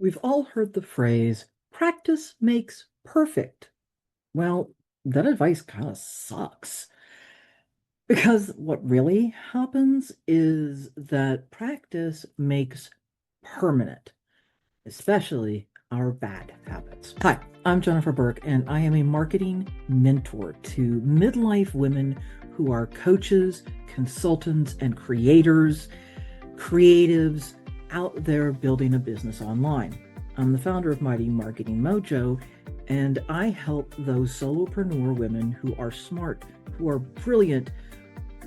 We've all heard the phrase, practice makes perfect. Well, that advice kind of sucks because what really happens is that practice makes permanent, especially our bad habits. Hi, I'm Jennifer Burke, and I am a marketing mentor to midlife women who are coaches, consultants, and creatives out there building a business online. I'm the founder of Mighty Marketing Mojo, and I help those solopreneur women who are smart, who are brilliant,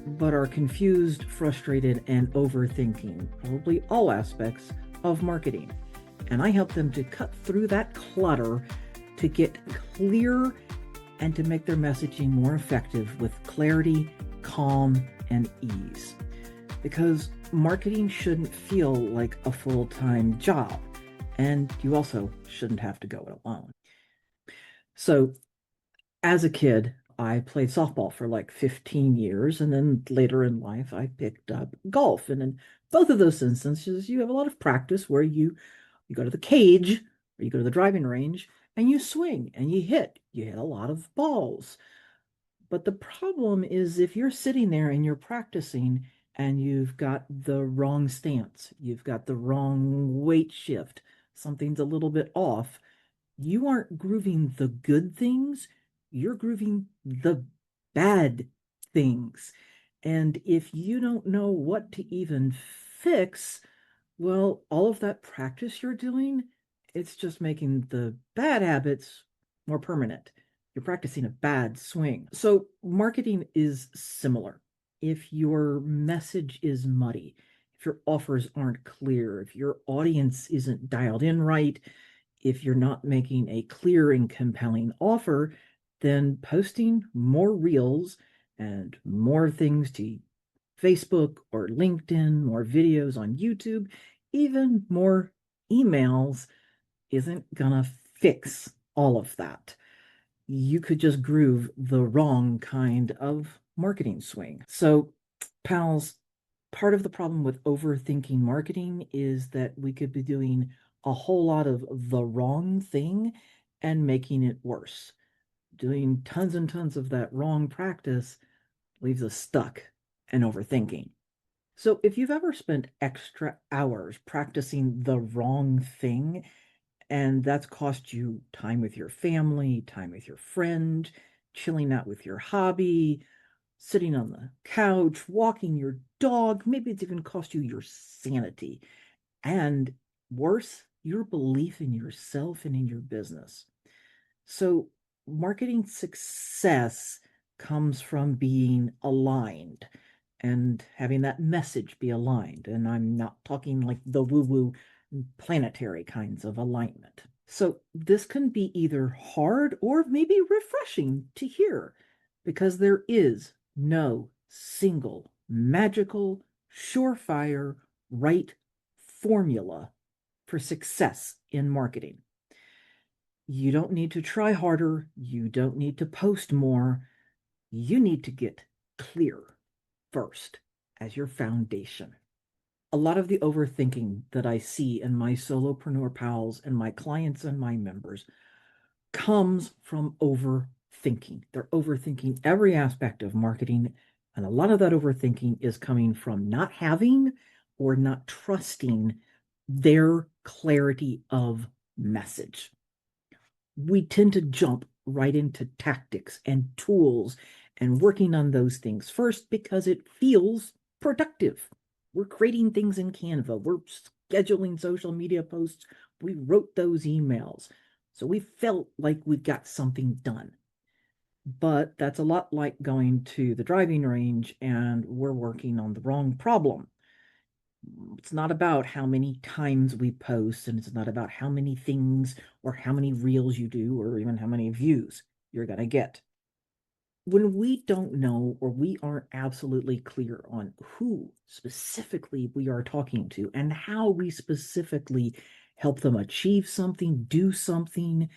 but are confused, frustrated, and overthinking probably all aspects of marketing. And I help them to cut through that clutter, to get clear, and to make their messaging more effective with clarity, calm, and ease. Because marketing shouldn't feel like a full-time job, and you also shouldn't have to go it alone. So, as a kid, I played softball for like 15 years, and then later in life, I picked up golf. And in both of those instances, you have a lot of practice where you go to the cage, or you go to the driving range, and you swing and you hit. You hit a lot of balls. But the problem is if you're sitting there and you're practicing and you've got the wrong stance, you've got the wrong weight shift, something's a little bit off, you aren't grooving the good things, you're grooving the bad things. And if you don't know what to even fix, well, all of that practice you're doing, it's just making the bad habits more permanent. You're practicing a bad swing. So, marketing is similar. If your message is muddy, if your offers aren't clear, if your audience isn't dialed in right, if you're not making a clear and compelling offer, then posting more reels and more things to Facebook or LinkedIn, more videos on YouTube, even more emails isn't gonna fix all of that. You could just groove the wrong kind of marketing swing. So, pals, part of the problem with overthinking marketing is that we could be doing a whole lot of the wrong thing and making it worse. Doing tons and tons of that wrong practice leaves us stuck and overthinking. So, if you've ever spent extra hours practicing the wrong thing, and that's cost you time with your family, time with your friend, chilling out with your hobby, sitting on the couch, walking your dog, maybe it's even cost you your sanity, and worse, your belief in yourself and in your business. So, marketing success comes from being aligned and having that message be aligned. And I'm not talking like the woo woo planetary kinds of alignment. So, this can be either hard or maybe refreshing to hear because there is no single magical, surefire, right formula for success in marketing. You don't need to try harder. You don't need to post more. You need to get clear first as your foundation. A lot of the overthinking that I see in my solopreneur pals and my clients and my members comes from overthinking. They're overthinking every aspect of marketing. And a lot of that overthinking is coming from not having or not trusting their clarity of message. We tend to jump right into tactics and tools and working on those things first because it feels productive. We're creating things in Canva. We're scheduling social media posts. We wrote those emails. So we felt like we got something done. But that's a lot like going to the driving range and we're working on the wrong problem. It's not about how many times we post, and it's not about how many things or how many reels you do, or even how many views you're going to get. When we don't know or we aren't absolutely clear on who specifically we are talking to and how we specifically help them achieve something, do something,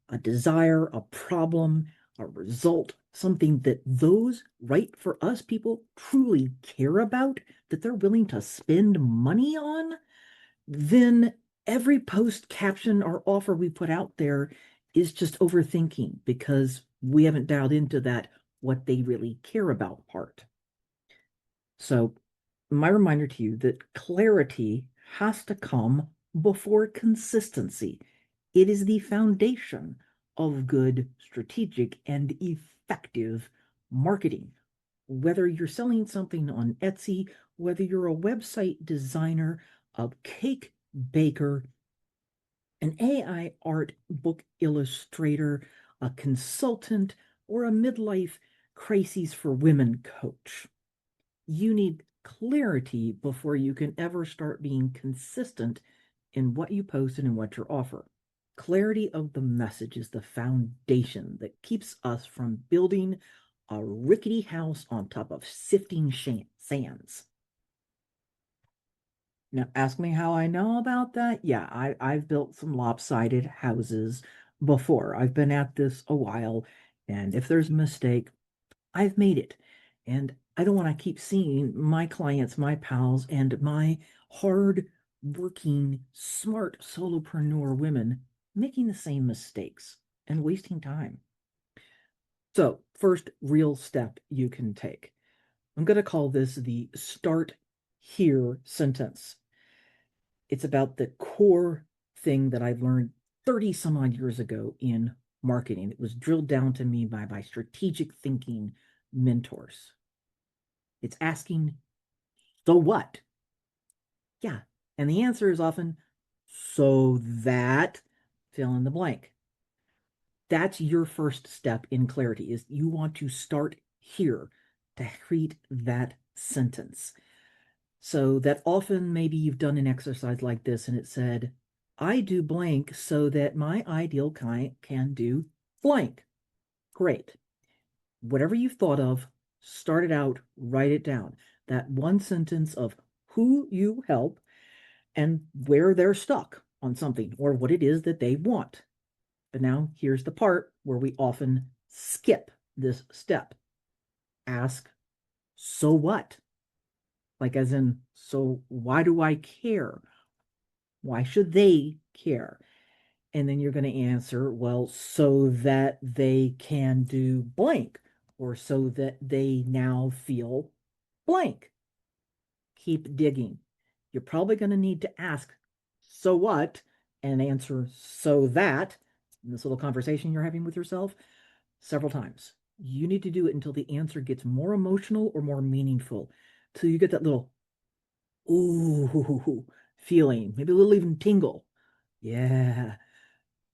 a desire, a problem, a result, something that those right for us people truly care about, that they're willing to spend money on, then every post, caption, or offer we put out there is just overthinking because we haven't dialed into that what they really care about part. So, my reminder to you that clarity has to come before consistency. It is the foundation of good, strategic, and effective marketing. Whether you're selling something on Etsy, whether you're a website designer, a cake baker, an AI art book illustrator, a consultant, or a midlife crises for women coach. You need clarity before you can ever start being consistent in what you post and in what you offer. Clarity of the message is the foundation that keeps us from building a rickety house on top of sifting sands. Now, ask me how I know about that. Yeah, I've built some lopsided houses before. I've been at this a while, and if there's a mistake, I've made it. And I don't want to keep seeing my clients, my pals, and my hard working, smart solopreneur women making the same mistakes and wasting time. So, first real step you can take. I'm going to call this the start here sentence. It's about the core thing that I've learned 30 some odd years ago in marketing. It was drilled down to me by my strategic thinking mentors. It's asking, so what? Yeah. And the answer is often, so that fill in the blank. That's your first step in clarity is you want to start here to create that sentence. So that often maybe you've done an exercise like this and it said, I do blank so that my ideal client can do blank. Great. Whatever you've thought of, start it out, write it down. That one sentence of who you help and where they're stuck on something or what it is that they want. But now here's the part where we often skip this step. Ask, so what? Like, as in, so why do I care? Why should they care? And then you're going to answer, well, so that they can do blank, or so that they now feel blank. Keep digging. You're probably going to need to ask, so what? And answer, so that, in this little conversation you're having with yourself, several times. You need to do it until the answer gets more emotional or more meaningful. Till you get that little ooh feeling, maybe a little even tingle. Yeah.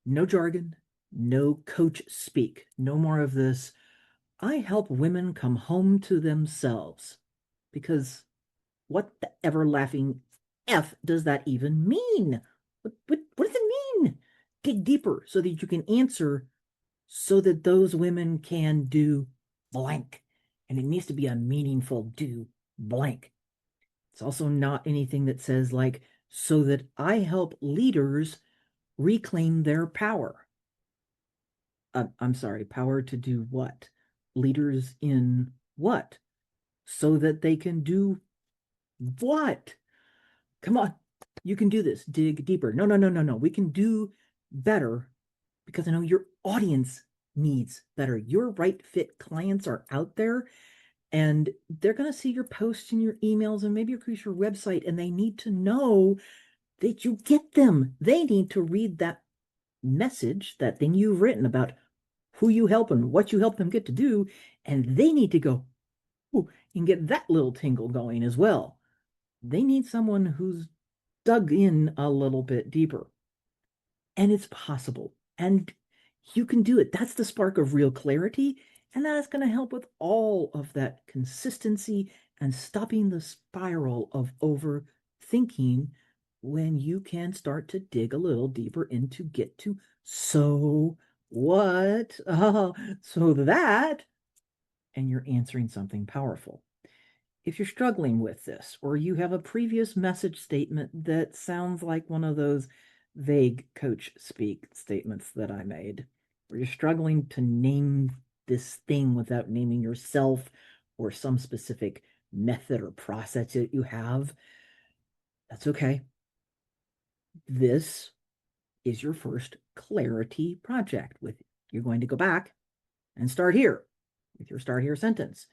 No jargon, no coach speak, no more of this. I help women come home to themselves. Because what the ever laughing F does that even mean? What does it mean? Dig deeper so that you can answer so that those women can do blank. And it needs to be a meaningful do blank. It's also not anything that says, like, so that I help leaders reclaim their power. I'm sorry, power to do what? Leaders in what? So that they can do what? Come on, you can do this. Dig deeper. No, no, no, no, no. We can do better because I know your audience needs better. Your right fit clients are out there and they're going to see your posts and your emails and maybe increase your website and they need to know that you get them. They need to read that message, that thing you've written about who you help and what you help them get to do, and they need to go, ooh, and get that little tingle going as well. They need someone who's dug in a little bit deeper. And it's possible. And you can do it. That's the spark of real clarity. And that is going to help with all of that consistency and stopping the spiral of overthinking when you can start to dig a little deeper into get to so what? So that, and you're answering something powerful. If you're struggling with this, or you have a previous message statement that sounds like one of those vague coach speak statements that I made, or you're struggling to name this thing without naming yourself or some specific method or process that you have, that's okay. This is your first clarity project. You're going to go back and start here with your start here sentence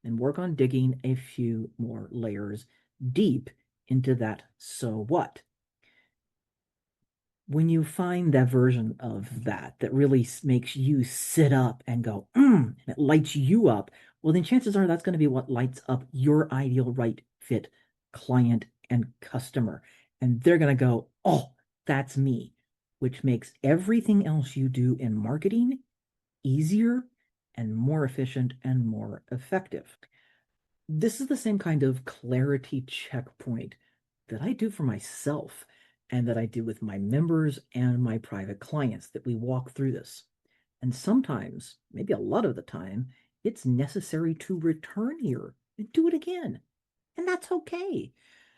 and work on digging a few more layers deep into that so what. When you find that version of that really makes you sit up and go, and it lights you up, well, then chances are that's going to be what lights up your ideal right fit client and customer. And they're going to go, oh, that's me, which makes everything else you do in marketing easier and more efficient and more effective. This is the same kind of clarity checkpoint that I do for myself and that I do with my members and my private clients, that we walk through this. And sometimes, maybe a lot of the time, it's necessary to return here and do it again. And that's okay.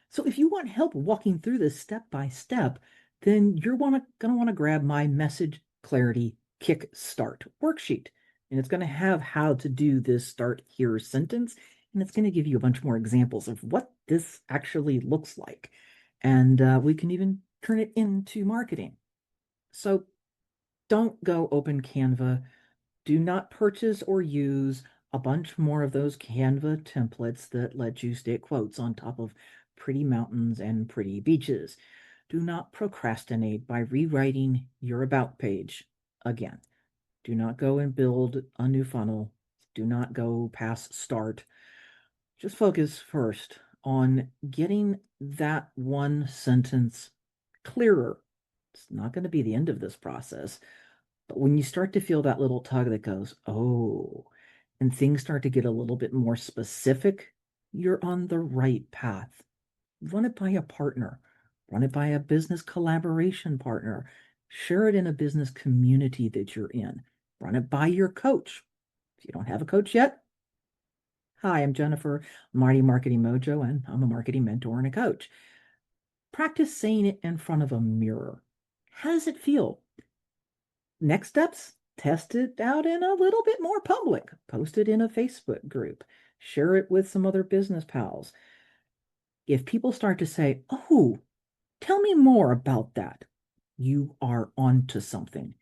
So if you want help walking through this step by step, then you're going to want to grab my Message Clarity Kickstart worksheet. And it's going to have how to do this start here sentence. And it's going to give you a bunch more examples of what this actually looks like. And we can even turn it into marketing. So don't go open Canva. Do not purchase or use a bunch more of those Canva templates that let you stick quotes on top of pretty mountains and pretty beaches. Do not procrastinate by rewriting your about page again. Do not go and build a new funnel. Do not go past start. Just focus first on getting that one sentence clearer. It's not going to be the end of this process. But when you start to feel that little tug that goes, oh, and things start to get a little bit more specific, you're on the right path. Run it by a partner, run it by a business collaboration partner, share it in a business community that you're in, run it by your coach. If you don't have a coach yet, hi, I'm Jennifer, Mighty Marketing Mojo, and I'm a marketing mentor and a coach. Practice saying it in front of a mirror. How does it feel? Next steps, test it out in a little bit more public. Post it in a Facebook group. Share it with some other business pals. If people start to say, oh, tell me more about that, you are onto something.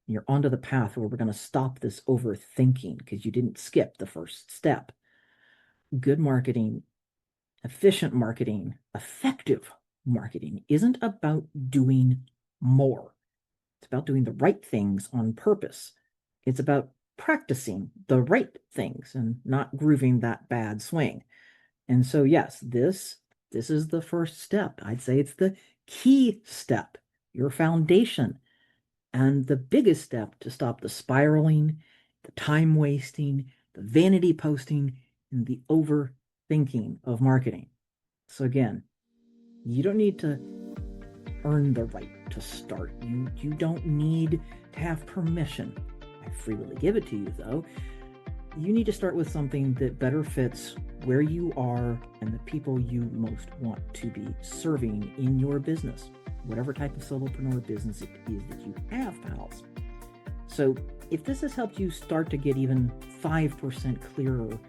You're onto the path where we're going to stop this overthinking because you didn't skip the first step. Good marketing, efficient marketing, effective marketing isn't about doing more. It's about doing the right things on purpose. It's about practicing the right things and not grooving that bad swing. And so, yes, this is the first step. I'd say it's the key step, your foundation, and the biggest step to stop the spiraling, the time wasting, the vanity posting, and the overthinking of marketing. So again, you don't need to earn the right to start. You don't need to have permission. I freely give it to you, though. You need to start with something that better fits where you are and the people you most want to be serving in your business, whatever type of solopreneur business it is that you have, pals. So if this has helped you start to get even 5% clearer,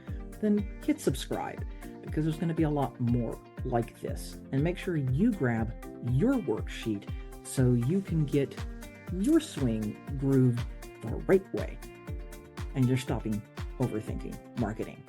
then hit subscribe, because there's going to be a lot more like this. And make sure you grab your worksheet so you can get your swing grooved the right way and you're stopping overthinking marketing.